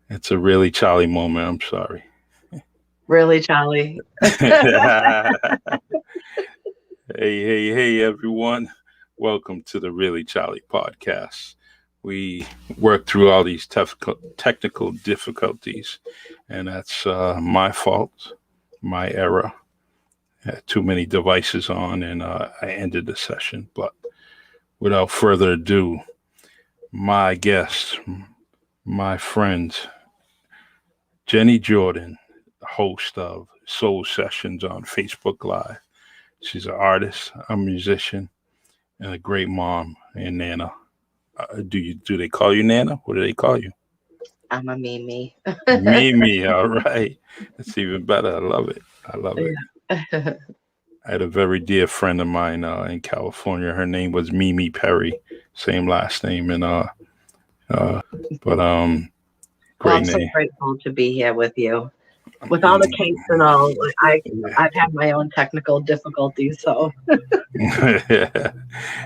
It's a really Charlie moment. I'm sorry. Really, Charlie? Hey, everyone. Welcome to the Really Charlie podcast. We work through all these technical difficulties, and that's my fault, my error. Had too many devices on, and I ended the session. But without further ado, my guest, my friend, Jenny Jordan, host of Soul Sessions on Facebook Live. She's an artist, a musician, and a great mom and Nana. Do they call you Nana? What do they call you? I'm a Mimi. Mimi. All right, that's even better. I love it. I love it. Yeah. I had a very dear friend of mine in California. Her name was Mimi Perry, same last name, and uh, but Well, great I'm so name. grateful to be here with you. With all the kinks and all, I've had my own technical difficulties, so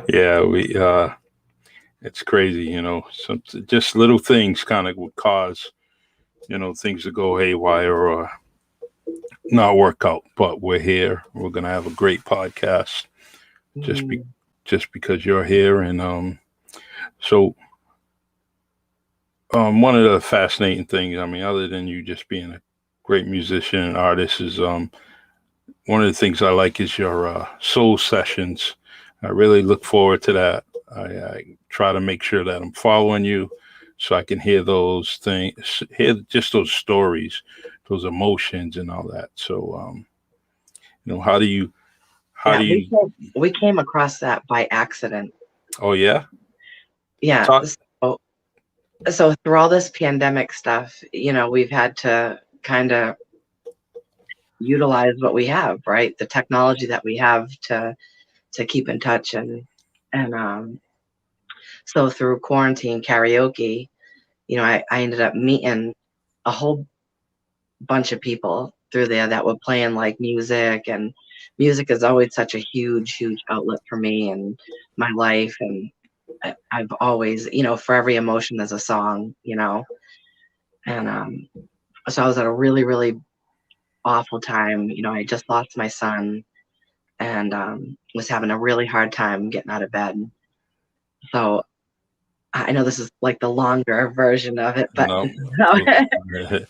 Yeah, we it's crazy, some just little things kind of would cause things to go haywire or not work out, but we're here. We're gonna have a great podcast just be mm, just because you're here. And so one of the fascinating things, I mean, other than you just being a great musician and artist, is one of the things I like is your soul sessions. I really look forward to that. I try to make sure that I'm following you so I can hear those things, hear just those stories, those emotions and all that. So, how do you, how yeah, do you, we came across that by accident. oh yeah, Yeah, talk, so through all this pandemic stuff, we've had to kind of utilize what we have, right? The technology that we have to keep in touch and so through quarantine karaoke, I ended up meeting a whole bunch of people through there that were playing like music, and music is always such a huge outlet for me and my life. And I've always, for every emotion there's a song, and so I was at a really awful time. I just lost my son, and was having a really hard time getting out of bed. So I know this is like the longer version of it, but no,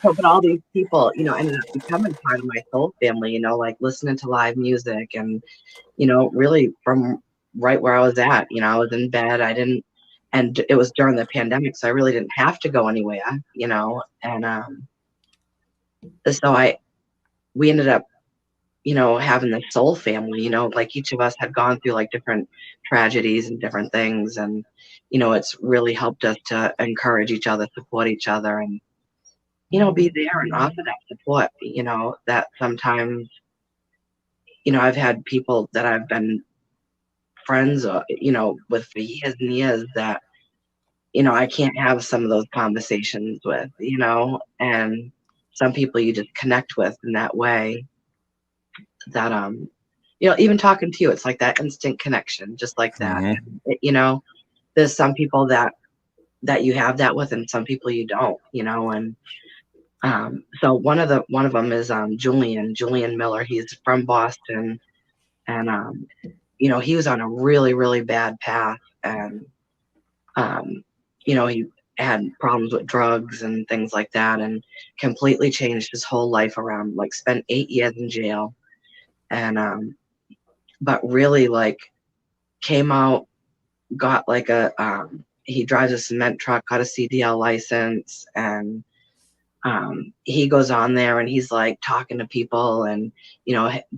so, but all these people, ended up becoming part of my soul family, like listening to live music and, really from right where I was at, I was in bed. And it was during the pandemic, so I really didn't have to go anywhere, and so we ended up, having the soul family, like each of us had gone through like different tragedies and different things. And, it's really helped us to encourage each other, support each other, and, be there and offer that support, that sometimes, I've had people that I've been friends, with for years and years that, I can't have some of those conversations with, and some people you just connect with in that way that, even talking to you, it's like that instant connection, just like that. hmm And there's some people that you have that with, and some people you don't, and so one of them is Julian Miller. He's from Boston, and he was on a really bad path, and um, he had problems with drugs and things like that, and completely changed his whole life around. Like spent 8 years in jail, and but really like came out, got like he drives a cement truck, got a CDL license, and he goes on there and he's like talking to people and,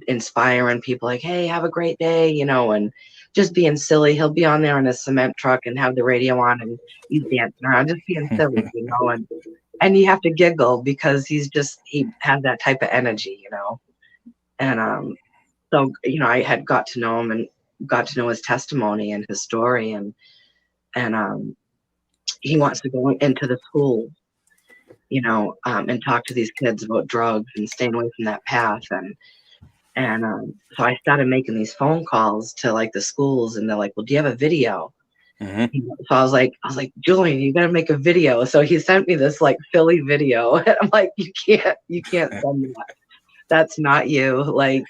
inspiring people like, hey, have a great day, and just being silly. He'll be on there in a cement truck and have the radio on and he's dancing around, just being silly, and you have to giggle because he has that type of energy, and so, I had got to know him and got to know his testimony and his story, and he wants to go into the school, and talk to these kids about drugs and staying away from that path. And so I started making these phone calls to like the schools, and they're like, well, do you have a video? Mm-hmm. So I was like, Julian, you gotta make a video. So he sent me this like Philly video, and I'm like, you can't send me that. That's not you. Like,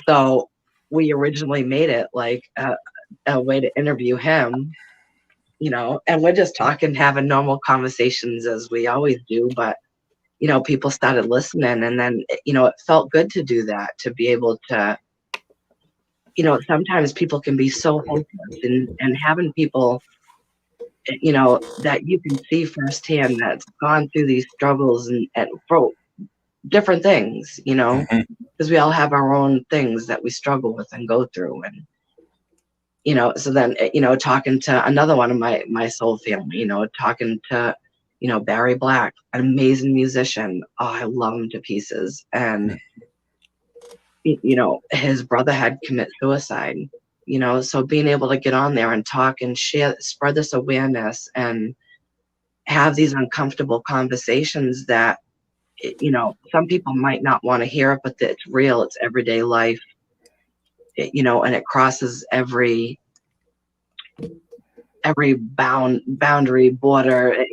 So we originally made it like a way to interview him, and we're just talking, having normal conversations as we always do. But people started listening, and then it felt good to do that, to be able to. Sometimes people can be so hopeless, and having people that you can see firsthand that's gone through these struggles and for different things, Mm-hmm. because we all have our own things that we struggle with and go through. And, so then, talking to another one of my soul family, talking to, Barry Black, an amazing musician. Oh, I love him to pieces. And, his brother had committed suicide, so being able to get on there and talk and share, spread this awareness and have these uncomfortable conversations that, some people might not want to hear it, but that it's real, it's everyday life, and it crosses every boundary, border,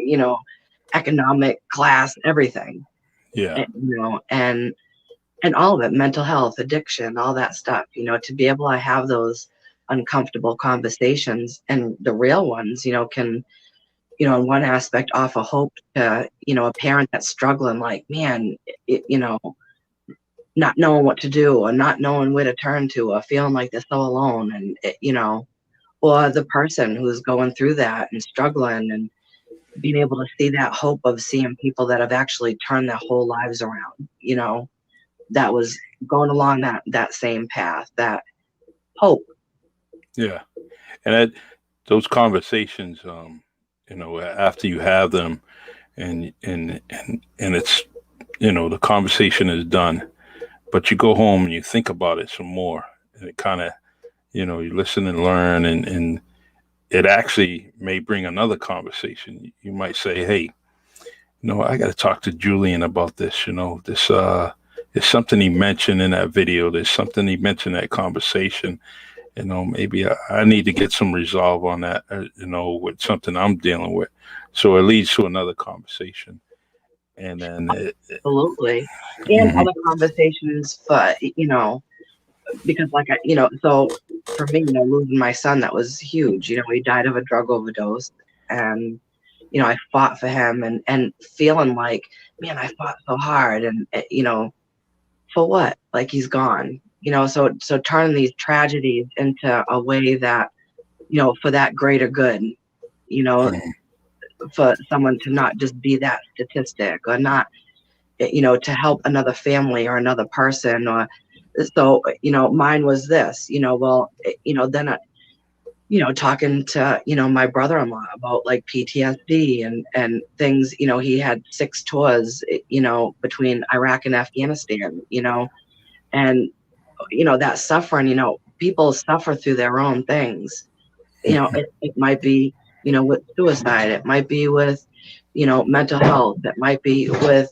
economic, class, everything, Yeah. And all of it, mental health, addiction, all that stuff, to be able to have those uncomfortable conversations, and the real ones, can, in one aspect, offer hope to, a parent that's struggling, like, man, not knowing what to do, or not knowing where to turn to, or feeling like they're so alone. And, or the person who's going through that and struggling, and being able to see that hope of seeing people that have actually turned their whole lives around, that was going along that same path, that hope. Yeah. And those conversations, after you have them, and it's, the conversation is done, but you go home and you think about it some more, and it kind of, you listen and learn, and it actually may bring another conversation. You might say, hey, I got to talk to Julian about this. This is something he mentioned in that video. There's something he mentioned in that conversation. Maybe I need to get some resolve on that, with something I'm dealing with. So it leads to another conversation. And then Absolutely. And Mhm. other conversations, but, because like, so for me, losing my son, that was huge. He died of a drug overdose, and, I fought for him, and feeling like, man, I fought so hard, and, for what? Like, he's gone, so turning these tragedies into a way that, for that greater good, you know, Mhm. for someone to not just be that statistic, or not, to help another family or another person. Or so, mine was this, well, then talking to, my brother-in-law about like PTSD and things. He had 6 tours, between Iraq and Afghanistan, and, that suffering, people suffer through their own things. It might be, with suicide, it might be with, mental health, it might be with,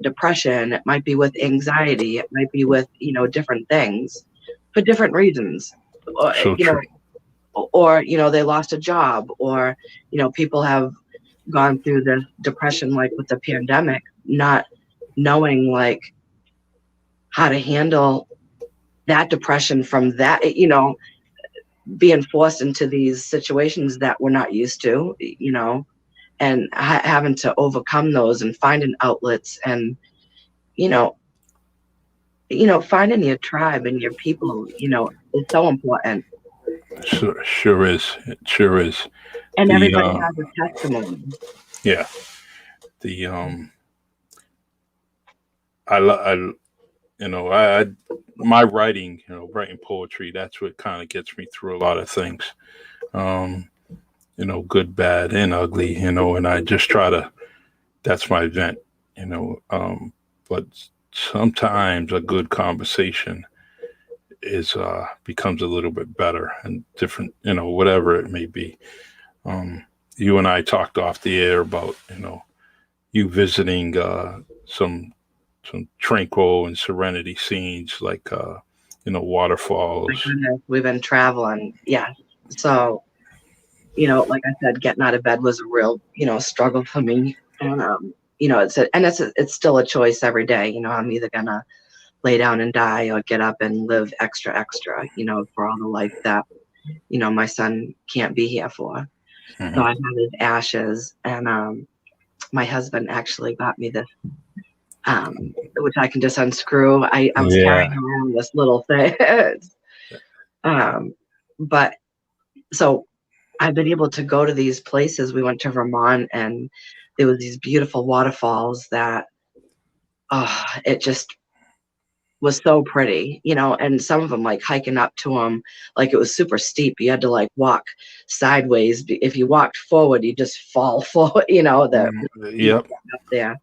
depression, it might be with anxiety, it might be with, different things for different reasons. Or, So true. they lost a job, or, people have gone through this depression, like with the pandemic, not knowing like how to handle that depression from that, being forced into these situations that we're not used to, and having to overcome those and finding outlets, and, you know, finding your tribe and your people, is so important. Sure is. It sure is. And The everybody has a testimony. Yeah. The I, lo- I I my writing, writing poetry, that's what kind of gets me through a lot of things. Um, good, bad, and ugly, and I just try to, that's my vent, but sometimes a good conversation is becomes a little bit better and different, whatever it may be. Um, you and I talked off the air about, you visiting some tranquil and serenity scenes like My waterfalls. goodness, we've been traveling. Yes. So, like I said, getting out of bed was a real, struggle for me. And, it's still a choice every day. I'm either going to lay down and die or get up and live extra, for all the life that, my son can't be here for. So I have his ashes, and my husband actually got me this, which I can just unscrew. I was carrying Yeah. around this little thing. But so I've been able to go to these places. We went to Vermont, and there was these beautiful waterfalls that, it just was so pretty, and some of them, like hiking up to them, like it was super steep. You had to like walk sideways. If you walked forward, you just fall forward, the steep Yep. up there.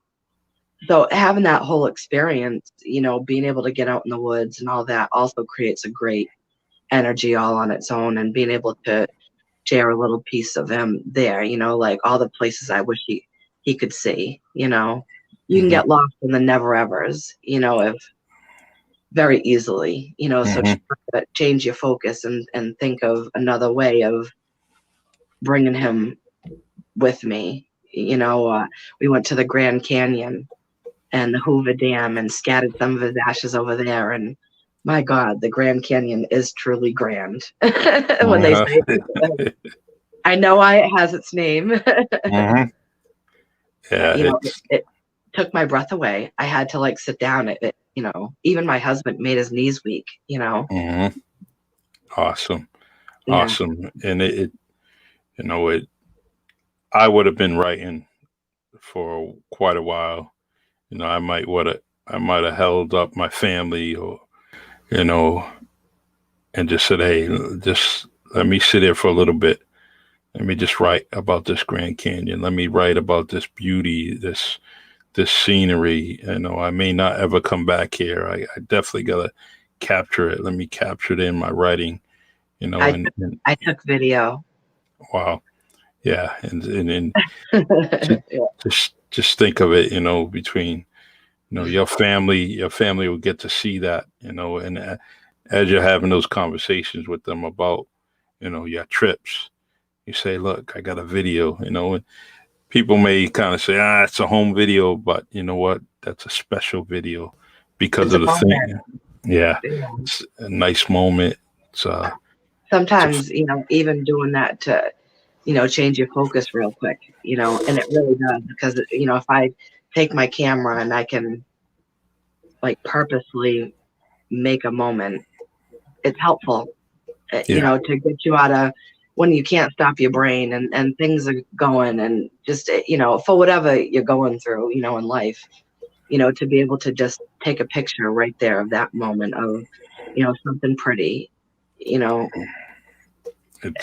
So having that whole experience, being able to get out in the woods and all that also creates a great energy all on its own, and being able to share a little piece of him there, like all the places I wish he could see, you can get lost in the never evers, if very easily, so try to change your focus and think of another way of bringing him with me. We went to the Grand Canyon and the Hoover Dam and scattered some of his ashes over there. And my God, the Grand Canyon is truly grand. When they say it, I know why it has its name. Yeah. It took my breath away. I had to like sit down. Even my husband made his knees weak. Awesome. Yeah. Awesome. And it I would have been writing for quite a while. I might have held up my family, or and just said, hey, just let me sit here for a little bit. Let me just write about this Grand Canyon. Let me write about this beauty, this scenery. I may not ever come back here. I definitely gotta capture it. Let me capture it in my writing. I took video. Wow. Yeah. And Yeah. just think of it, between, your family will get to see that, and as you're having those conversations with them about, your trips, you say, look, I got a video, and people may kind of say, it's a home video, but you know what? That's a special video because It's of a the thing. moment. Yeah. Yeah. It's a nice moment. Sometimes, even doing that to, change your focus real quick, and it really does, because, if I take my camera and I can like purposely make a moment, it's helpful, Yeah. to get you out of when you can't stop your brain, and things are going, and just, for whatever you're going through, in life, to be able to just take a picture right there of that moment of, something pretty, It's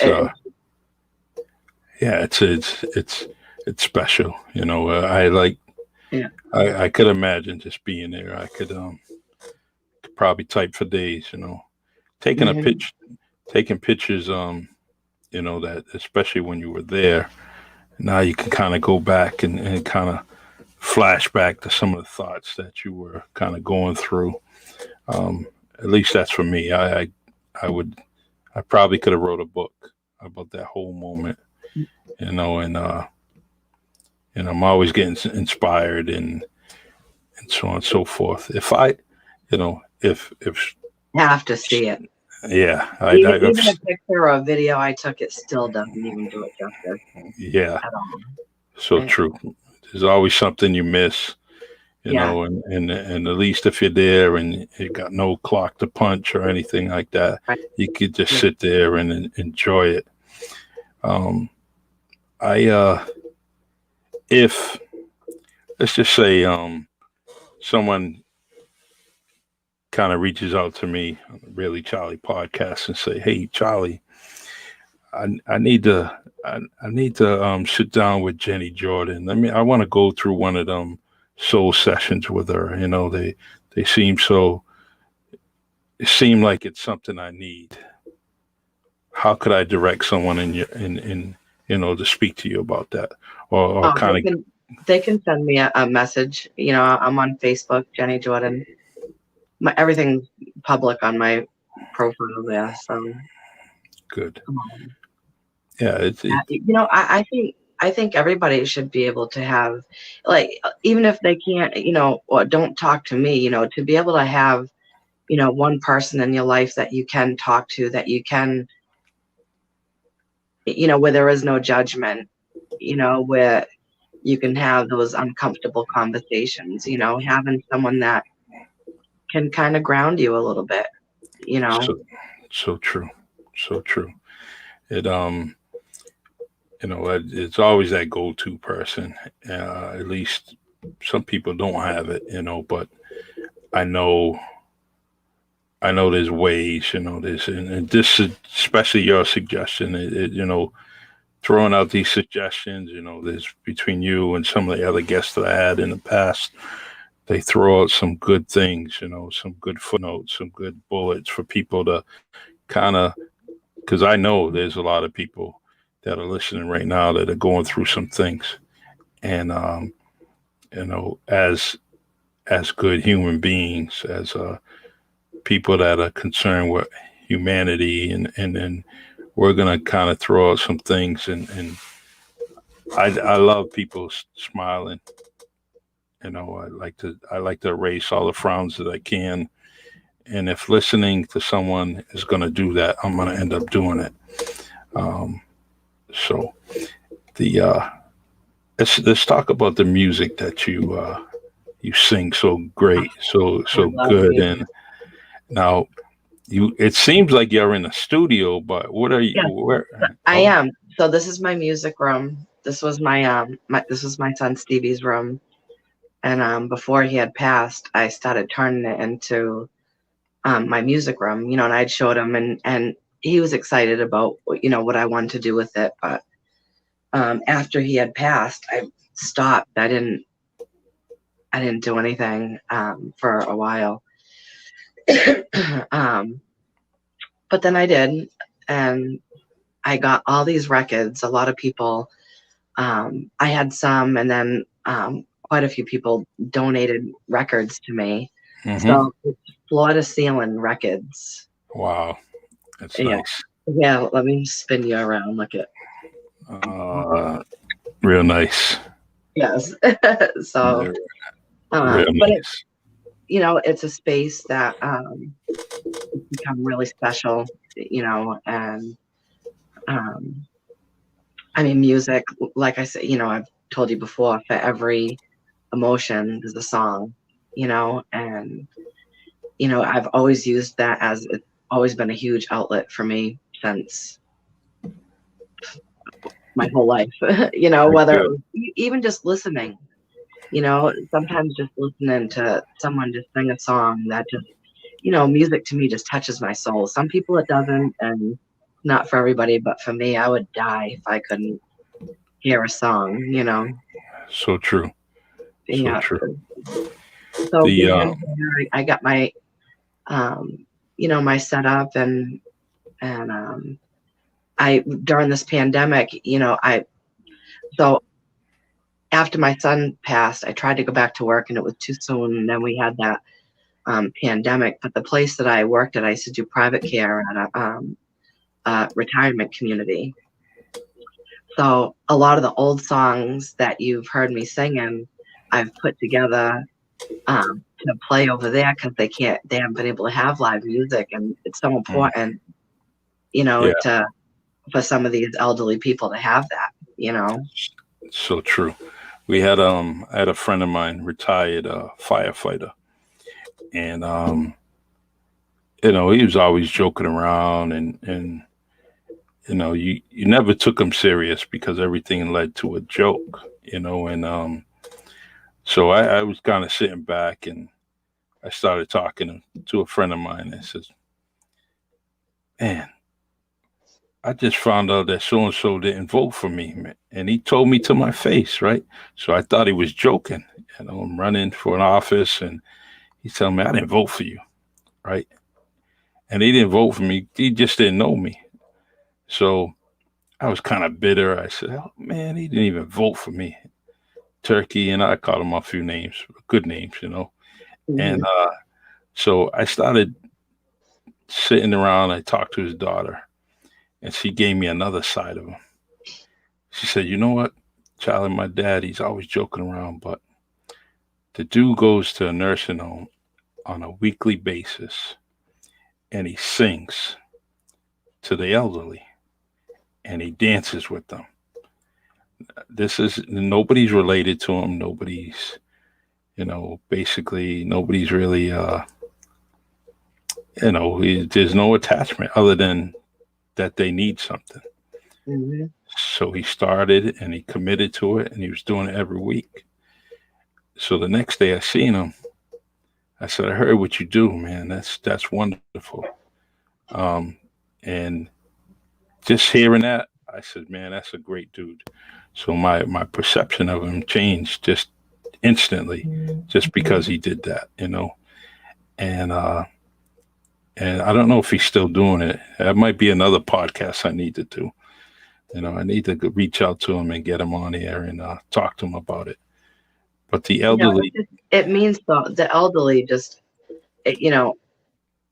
it, yeah, it's special. I like, yeah. I could imagine just being there. I could probably type for days, taking a Mhm. pitch, taking pictures, that especially when you were there, now you can kind of go back and kind of flash back to some of the thoughts that you were kind of going through. Um, at least that's for me. I probably could have wrote a book about that whole moment, and I'm always getting inspired and so on and so forth. If I, if Have to see it. yeah, Even a picture or a video I took, it still doesn't even do it justice yeah, at all. so Yeah. true. There's always something you miss, Yeah. and at least if you're there and you got no clock to punch or anything like that, Right. you could just Yeah. sit there and enjoy it. I if let's just say someone kind of reaches out to me on the Really Charlie podcast and say, "Hey, Charlie, I need to I need to sit down with Jenny Jordan. I want to go through one of them soul sessions with her. They seem so. It seemed like it's something I need. How could I direct someone in to speak to you about that, or Oh, kind of they can send me a message. I'm on Facebook, Jenny Jordan. Everything's public on my profile there. So Good. Um, Yeah. I think everybody should be able to have, like, even if they can't, or don't talk to me, to be able to have, one person in your life that you can talk to, that you can, where there is no judgment, where you can have those uncomfortable conversations, having someone that can kind of ground you a little bit, you know. So, so true. So true. It, it's always that go-to person. At least some people don't have it, but I know, there's ways, there's, and this is especially your suggestion, throwing out these suggestions, there's between you and some of the other guests that I had in the past, they throw out some good things, some good footnotes, some good bullets for people to kind of, because I know there's a lot of people that are listening right now that are going through some things. And, as good human beings, as people that are concerned with humanity, and then we're going to kind of throw out some things. And I love people smiling. I like to erase all the frowns that I can. And if listening to someone is going to do that, I'm going to end up doing it. So the let's talk about the music that you sing so great, so good. You. And now it seems like you're in a studio, but what are you? Yeah, where? I am. So this is my music room. This was this was my son Stevie's room. And before he had passed, I started turning it into my music room, and I'd showed him, and he was excited about what I wanted to do with it. But after he had passed, I stopped. I didn't do anything for a while. But then I did, and I got all these records. A lot of people, I had some, and then quite a few people donated records to me. Mm-hmm. So it's floor to ceiling records. Wow, that's nice. Yeah, let me spin you around. Look at. Real nice. Yes. So, Real but nice. it's a space that it's become really special, and I mean, music, like I said, I've told you before, for every emotion, there's a song, and, I've always used that as it's always been a huge outlet for me since my whole life, whether it was even just listening, sometimes just listening to someone just sing a song that just, music to me just touches my soul. Some people it doesn't, and not for everybody, but for me, I would die if I couldn't hear a song, So true. Yeah. So true. So I got my, my setup, and I, during this pandemic, so after my son passed, I tried to go back to work, and it was too soon. And then we had that pandemic. But the place that I worked at, I used to do private care at a retirement community. So a lot of the old songs that you've heard me singing, I've put together to play over there, because they haven't been able to have live music, and it's so important, for some of these elderly people to have that, So true. We had I had a friend of mine, retired firefighter, and he was always joking around, and you never took him serious because everything led to a joke, and so I was kind of sitting back, and I started talking to a friend of mine, and says, "Man, I just found out that so and so didn't vote for me, man." And he told me to my face, right? So I thought he was joking. I'm running for an office, and he's telling me, "I didn't vote for you," right? And he didn't vote for me. He just didn't know me. So I was kind of bitter. I said, "Oh man, he didn't even vote for me." Turkey, and I called him a few names, good names, Mm-hmm. And so I started sitting around. I talked to his daughter, and she gave me another side of him. She said, "You know what, Charlie, my dad, he's always joking around, but the dude goes to a nursing home on a weekly basis and he sings to the elderly and he dances with them. This is nobody's related to him. Nobody's, basically nobody's really, there's no attachment other than that they need something." Hmm. So he started and he committed to it and he was doing it every week. So the next day I seen him, I said, "I heard what you do, man. That's wonderful." And just hearing that, I said, "Man, that's a great dude." So my perception of him changed just instantly, just because he did that. And and I don't know if he's still doing it. That might be another podcast I need to do. I need to reach out to him and get him on here and talk to him about it. But the elderly, It means the elderly just, you know,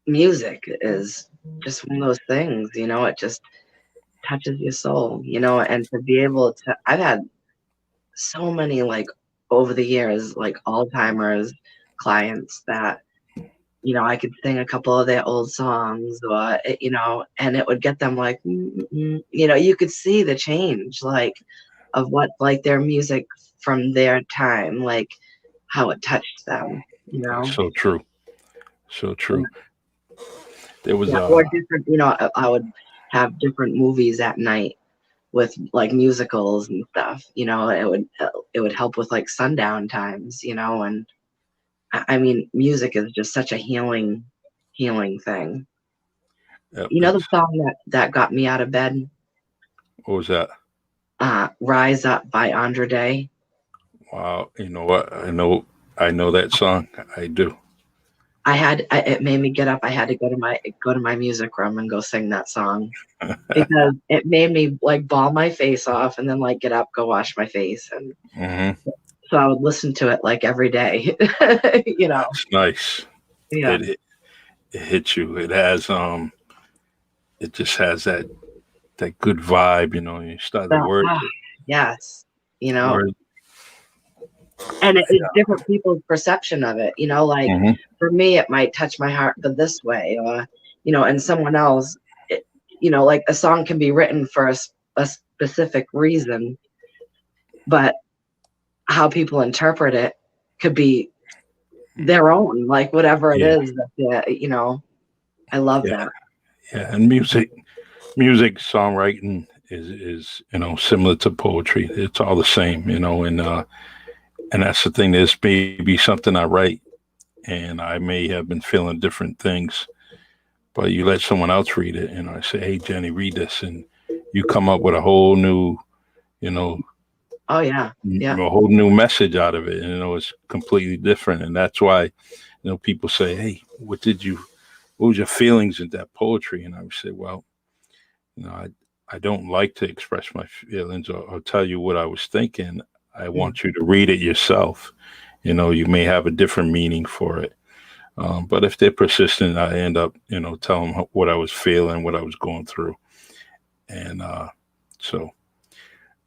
music is just one of those things, it just touches your soul, and to be able to, I've had so many, like, over the years, like, Alzheimer's clients that, I could sing a couple of their old songs, or, and it would get them like, you could see the change, like, of what, like, their music from their time, like, how it touched them, that's so true, so And, true. There was yeah, or different, I would have different movies at night with, like, musicals and stuff, it would help with, like, sundown times, and I mean, music is just such a healing thing. The it's, song that got me out of bed, what was that? "Rise Up" by Andra Day. Wow, you know what? I know that song. I do. It made me get up. I had to go to my music room and go sing that song because it made me, like, bawl my face off and then, like, get up, go wash my face, and Hmm. so I would listen to it, like, every day, you know? It's nice. Yeah. It hits you. It just has that good vibe. You start the So, word yes, word. and it's different people's perception of it, like, Hmm. for me, it might touch my heart but this way, or, and someone else, like, a song can be written for a specific reason, but how people interpret it could be their own, like, whatever it Yeah, is that I love yeah, that. yeah. And music songwriting is similar to poetry. It's all the same. And that's the thing. There's maybe something I write, and I may have been feeling different things, but you let someone else read it, and I say, "Hey, Jenny, read this," and you come up with a whole new, you know, Oh, yeah. Yeah. a whole new message out of it. And, it's completely different, and that's why, people say, "Hey, what was your feelings in that poetry?" And I would say, "Well, I don't like to express my feelings or tell you what I was thinking. I Mm. want you to read it yourself. You may have a different meaning for it." But if they're persistent, I end up, telling them what I was feeling, what I was going through. And so,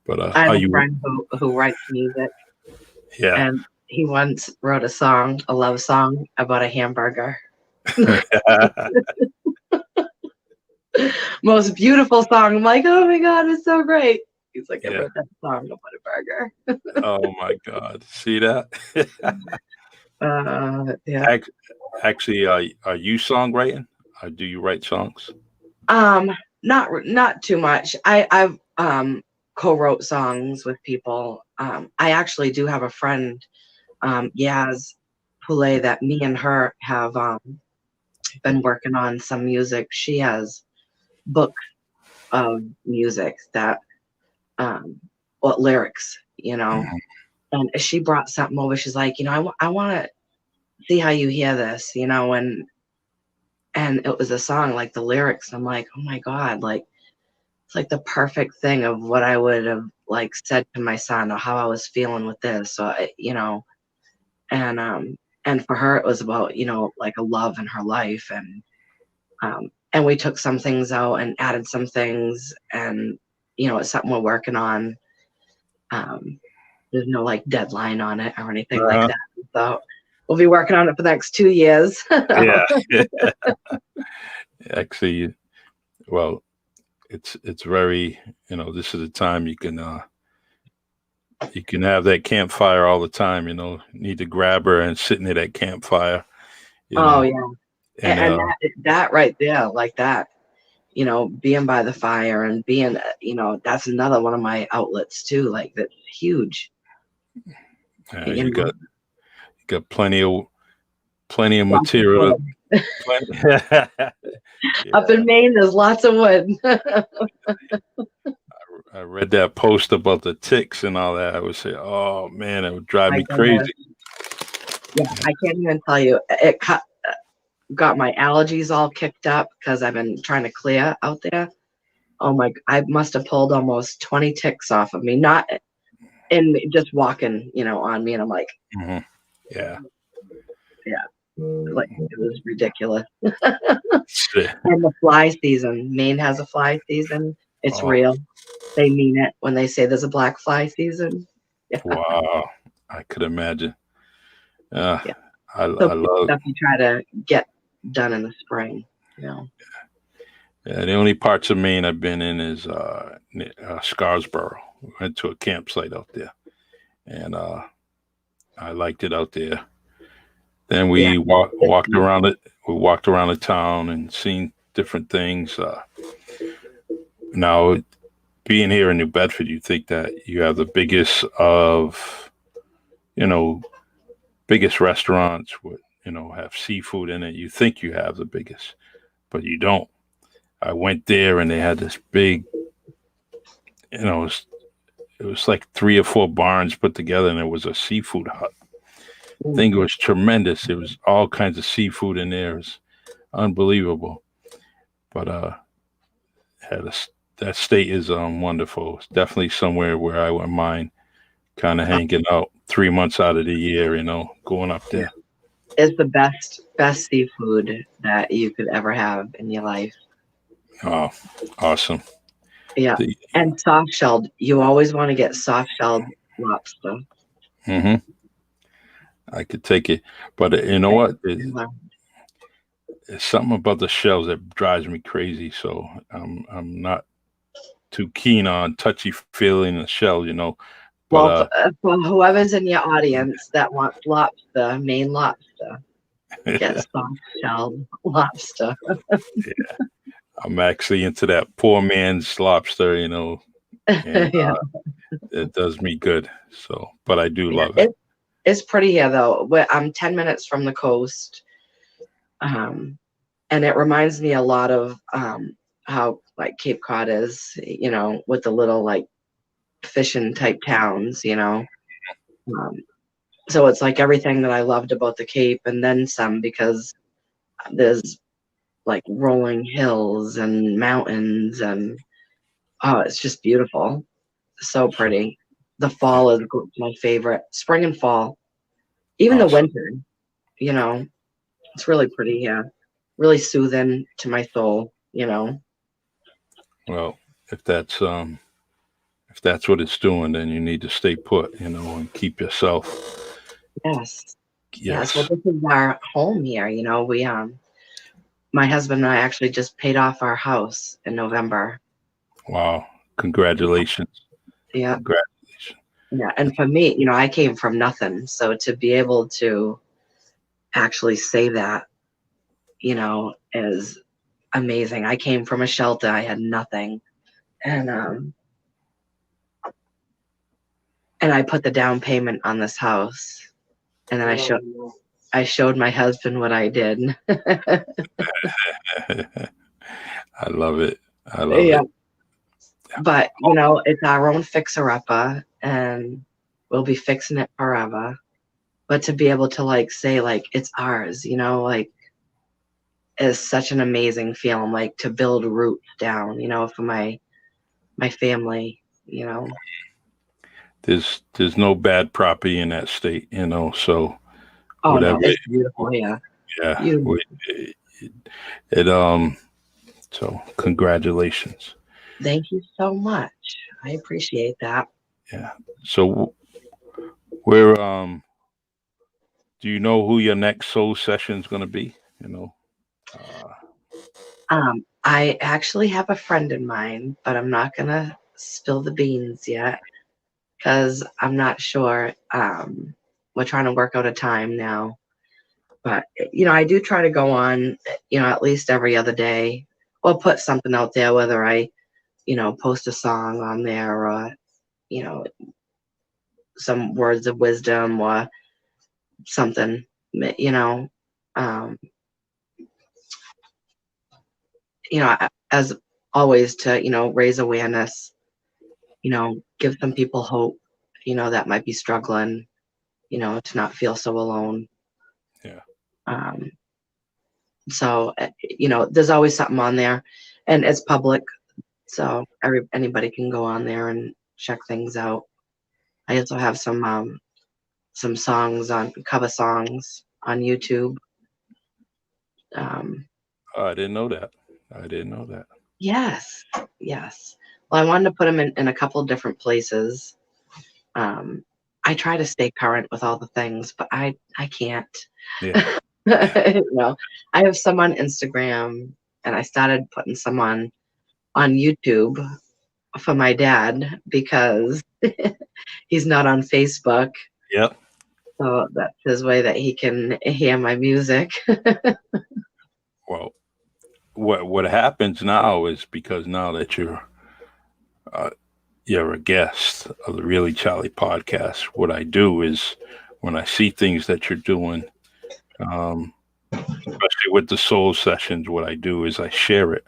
but I have are a you, friend who writes music, yeah. and he once wrote a love song about a hamburger. Most beautiful song. I'm like, "Oh my God, it's so great." He's like, "I Yeah. wrote that song about a burger." Oh my God. See that? Yeah. Ac- Actually, are you songwriting? Do you write songs? Um, not too much. I've co-wrote songs with people. I actually do have a friend, Yaz Poulet, that me and her have been working on some music. She has books of music that what lyrics, Mhm. and she brought something over. She's like, I want to see how you hear this, and it was a song, like, the lyrics. I'm like, oh my God, like, it's like the perfect thing of what I would have, like, said to my son, or how I was feeling with this. So and for her it was about, like, a love in her life, and and we took some things out and added some things, and it's something we're working on. There's no like deadline on it or anything like Uh-huh. that. So we'll be working on it for the next 2 years. Yeah. Actually, well, it's very, this is a time you can have that campfire all the time, need to grab her and sit near that campfire, Oh yeah. and And that right there, like that, being by the fire and being, that's another one of my outlets too. Like that's huge. You you know, got plenty of lots of material. wood. Up Yeah, in Maine, there's lots of wood. I read that post about the ticks and all that. I would say, oh man, it would drive My me goodness. crazy. Yeah, I can't even tell you. It got my allergies all kicked up because I've been trying to clear out there. Oh my, I must have pulled almost 20 ticks off of me, not in just walking, on me. And I'm like, Hmm. Yeah. like it was ridiculous. And the fly season, Maine has a fly season. It's Oh, real. They mean it when they say there's a black fly season. Yeah. wow. I could imagine. Uh, Yeah. I So love. stuff you try to get done in the spring, Yeah, the only parts of Maine I've been in is Scarsboro. We went to a campsite out there, and I liked it out there. Then Yeah. we walked around it. We walked around the town and seen different things. Now, being here in New Bedford, you think that you have the biggest of, you know, biggest restaurants with, have seafood in it. You think you have the biggest, but you don't. I went there and they had this big, it was like 3 or 4 barns put together, and it was a seafood hut. I think it was tremendous. It was all kinds of seafood in there. It was unbelievable. But had a, that state is wonderful. It's definitely somewhere where I wouldn't mind kind of hanging out 3 months out of the year. Going up there. It's the best seafood that you could ever have in your life. Oh, awesome. Yeah. And soft shelled. You always want to get soft shelled lobster. Mm-hmm. I could take it, but you know what? It's something about the shells that drives me crazy. So I'm not too keen on touchy feeling the shell. Well, for whoever's in your audience that wants lobster, Maine lobster, get soft shelled lobster. Yeah, I'm actually into that poor man's lobster. And Yeah. it does me good. So, but I do love it. It's pretty here though. I'm 10 minutes from the coast, and it reminds me a lot of how like Cape Cod is, with the little like fishing type towns, so it's like everything that I loved about the Cape and then some, because there's like rolling hills and mountains, and it's just beautiful. So pretty. The fall is my favorite. Spring and fall. Even the Awesome. winter, it's really pretty here. Really soothing to my soul, Well, if that's what it's doing, then you need to stay put, and keep yourself. Yes. Yes. Well, this is our home here. We my husband and I actually just paid off our house in November. Wow. Congratulations. Yeah. Congratulations. Yeah. And for me, I came from nothing. So to be able to actually say that, is amazing. I came from a shelter. I had nothing. And I put the down payment on this house. And then I showed my husband what I did. I love it. I love it. But it's our own fixer-upper, and we'll be fixing it forever. But to be able to like say like it's ours, like is such an amazing feeling. Like to build roots down, for my family. There's no bad property in that state, so Oh whatever. no, it's beautiful. Yeah. Yeah. Beautiful. It So congratulations. Thank you so much. I appreciate that. Yeah. So where do you know who your next soul session is going to be? You know. Uh, I actually have a friend in mind, but I'm not gonna spill the beans yet because I'm not sure. We're trying to work out a time now, but I do try to go on, at least every other day, or put something out there, whether I, post a song on there or, you know, some words of wisdom or something, you know, um, as always to, raise awareness, give some people hope, that might be struggling, to not feel so alone. yeah. Um, so, there's always something on there, and it's public, so anybody can go on there and check things out. I also have some songs on cover songs on YouTube. Um, I didn't know that. I didn't know that. yes, yes. Well, I wanted to put them in a couple different places. I try to stay current with all the things, but I can't. Yeah. I have some on Instagram, and I started putting some on YouTube for my dad because he's not on Facebook. Yep. So that's his way that he can hear my music. Well, what happens now is because now that uh, you're a guest of the Really Charlie podcast, what I do is when I see things that you're doing, especially with the soul sessions, what I do is I share it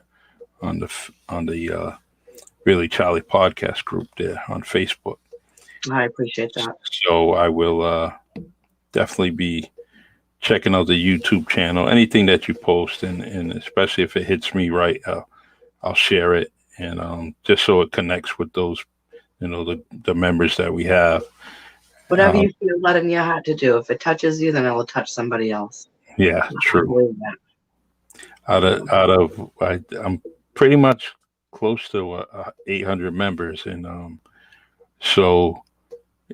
on the Really Charlie podcast group there on Facebook. I appreciate that. So I will definitely be checking out the YouTube channel, anything that you post, and especially if it hits me right, I'll share it, and just so it connects with those, the members that we have. Whatever you feel led in your heart to do. If it touches you, then it will touch somebody else. Yeah, I true. believe that. I'm pretty much close to 800 members, and so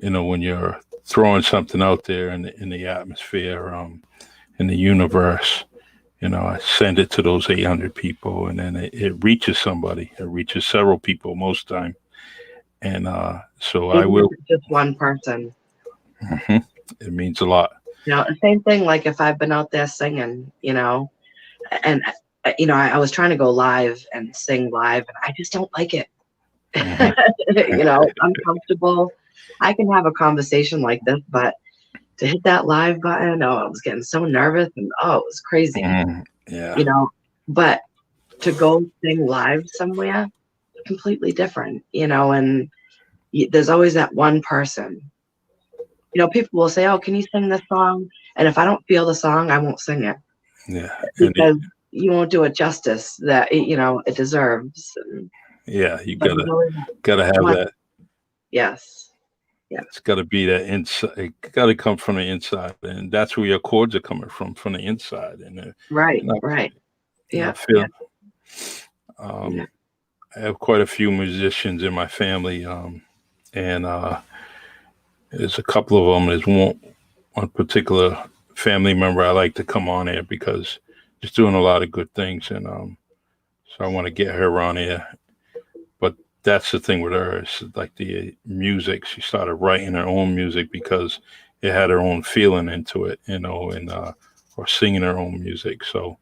when you're throwing something out there in the atmosphere, in the universe, I send it to those 800 people, and then it reaches somebody. It reaches several people most time, and so I will. Just one person. Mm-hmm. It means a lot. Same thing. Like if I've been out there singing, and I was trying to go live and sing live, and I just don't like it. Mm-hmm. I'm comfortable. I can have a conversation like this, but to hit that live button, I was getting so nervous, and it was crazy. Mm-hmm. Yeah. But to go sing live somewhere, completely different, and there's always that one person. People will say, "Oh, can you sing this song?" And if I don't feel the song, I won't sing it. Yeah. Because you won't do it justice that it deserves. Yeah, you gotta have that. Yes. Yeah. It's got to be that inside. It got to come from the inside, and that's where your chords are coming from the inside. And right. Yeah. I have quite a few musicians in my family, and there's a couple of them. There's one particular family member I like to come on here because she's doing a lot of good things, and so I want to get her on here. But that's the thing with her. It's like the music. She started writing her own music because it had her own feeling into it, and or singing her own music. So,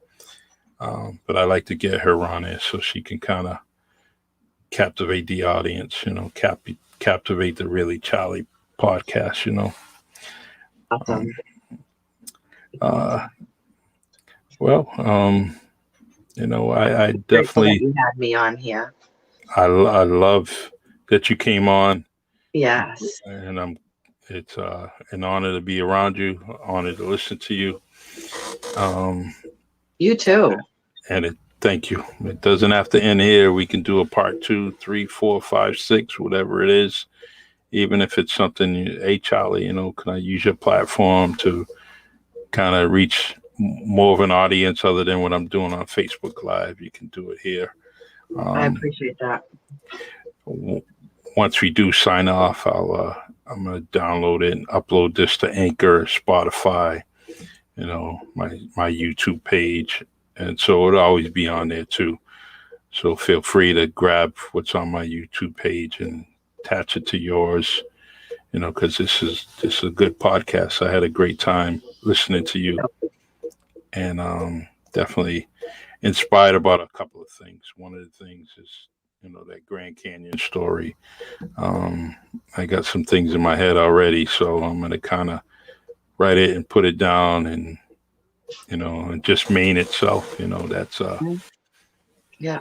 but I like to get her on it so she can kind of captivate the audience. Captivate the Really Charlie podcast. Awesome. Well, I definitely you had me on here. I love that you came on. Yes. And it's an honor to be around you, honor to listen to you. You too. And thank you. It doesn't have to end here. We can do a part 2, 3, 4, 5, 6, whatever it is. Even if it's something, hey Charlie, can I use your platform to kind of reach more of an audience other than what I'm doing on Facebook Live. You can do it here. I appreciate that. Once we do sign off, I'm gonna download it and upload this to Anchor, Spotify, my YouTube page, and so it'll always be on there too. So feel free to grab what's on my YouTube page and attach it to yours. Because this is a good podcast. I had a great time listening to you, and definitely inspired about a couple of things. One of the things is, that Grand Canyon story. I got some things in my head already, so I'm going to kind of write it and put it down, and, and just Maine itself, that's, yeah.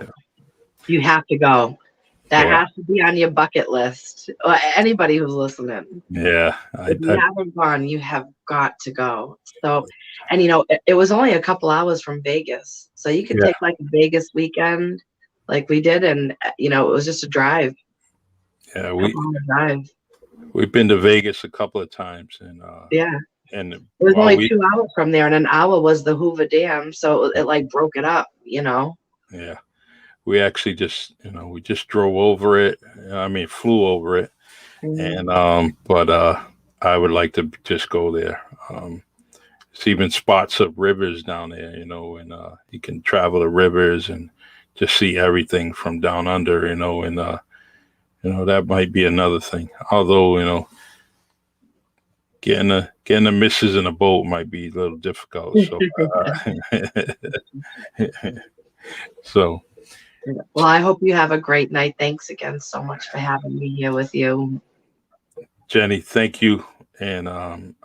You have to go. That has to be on your bucket list. Anybody who's listening. Yeah. If you haven't gone, you have got to go. So, and it was only a couple hours from Vegas. So you could take like a Vegas weekend like we did. And, it was just a drive. Yeah. We've been to Vegas a couple of times. And and it was only 2 hours from there. And an hour was the Hoover Dam. So it like broke it up, Yeah. We actually just, we just drove over it. Flew over it. Mm-hmm. And, but I would like to just go there. It's even spots of rivers down there, and you can travel the rivers and just see everything from down under, and, that might be another thing. Although, getting the missus in a boat might be a little difficult. So, well, I hope you have a great night. Thanks again so much for having me here with you. Jenny, thank you. And I'm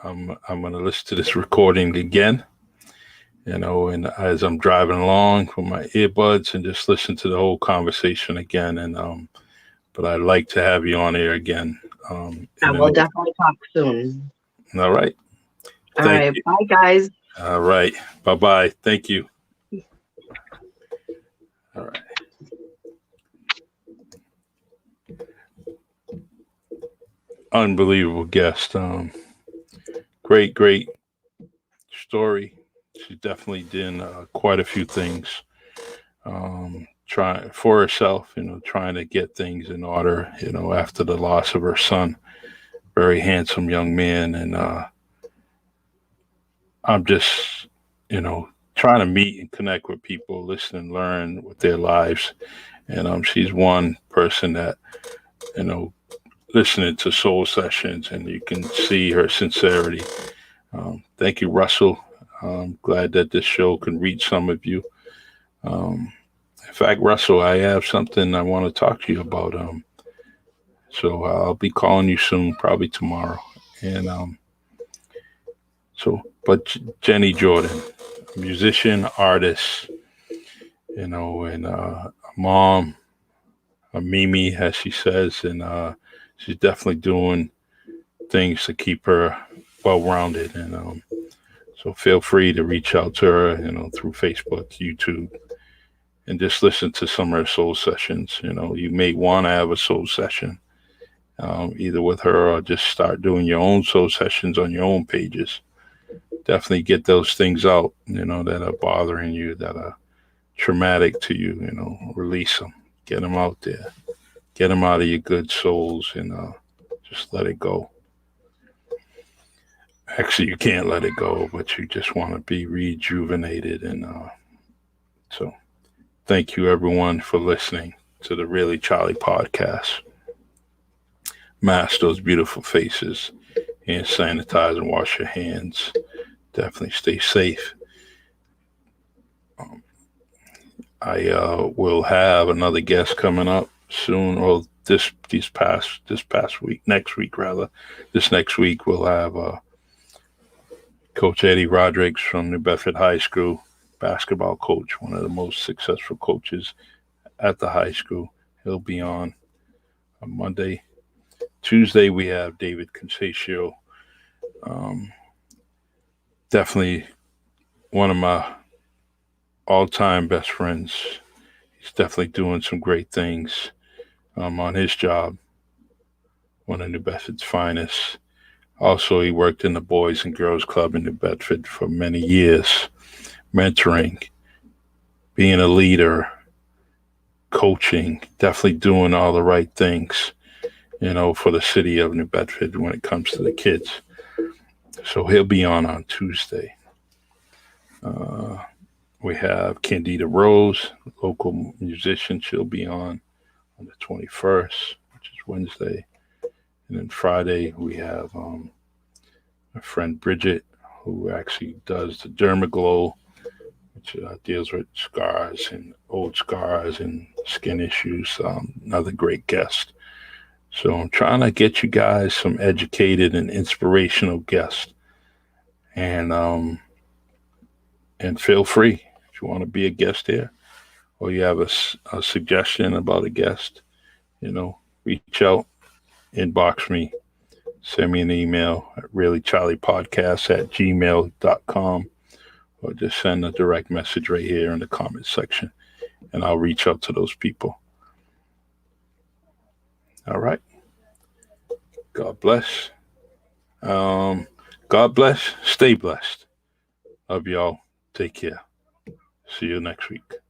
going to listen to this recording again, and as I'm driving along with my earbuds and just listen to the whole conversation again. And but I'd like to have you on air again. We'll definitely talk soon. All right. All right. Bye, guys. All right. Bye-bye. Thank you. All right. Unbelievable guest. Great story. She definitely did quite a few things. Trying for herself, trying to get things in order, after the loss of her son. Very handsome young man, and I'm just, trying to meet and connect with people, listen and learn with their lives. And she's one person that, listening to Soul Sessions, and you can see her sincerity. Thank you, Russell. I'm glad that this show can reach some of you. In fact, Russell, I have something I want to talk to you about. So I'll be calling you soon, probably tomorrow. And but Jenny Jordan, musician, artist, and a mom, a Mimi, as she says, and she's definitely doing things to keep her well-rounded. And so feel free to reach out to her, through Facebook, YouTube, and just listen to some of her soul sessions. You may want to have a soul session, either with her or just start doing your own soul sessions on your own pages. Definitely get those things out, that are bothering you, that are traumatic to you, release them, get them out there, get them out of your good souls, and just let it go. Actually, you can't let it go, but you just want to be rejuvenated. And so thank you, everyone, for listening to the Really Charlie podcast. Mask those beautiful faces, hand sanitize and wash your hands. Definitely stay safe. I will have another guest coming up soon, or this past week, next week rather. This next week we'll have Coach Eddie Rodriguez from New Bedford High School, basketball coach, one of the most successful coaches at the high school. He'll be on Monday. Tuesday we have David Concesio. Definitely one of my all-time best friends. He's definitely doing some great things on his job. One of New Bedford's finest. Also, he worked in the Boys and Girls Club in New Bedford for many years, mentoring, being a leader, coaching, definitely doing all the right things, for the city of New Bedford when it comes to the kids. So he'll be on Tuesday. We have Candida Rose, local musician. She'll be on the 21st, which is Wednesday. And then Friday, we have my friend Bridget, who actually does the Dermaglow, which deals with scars and old scars and skin issues. Another great guest. So I'm trying to get you guys some educated and inspirational guests. And feel free if you want to be a guest here, or you have a suggestion about a guest, reach out, inbox me, send me an email at reallycharliepodcast@gmail.com, or just send a direct message right here in the comment section, and I'll reach out to those people. All right. God bless. God bless. Stay blessed. Love y'all. Take care. See you next week.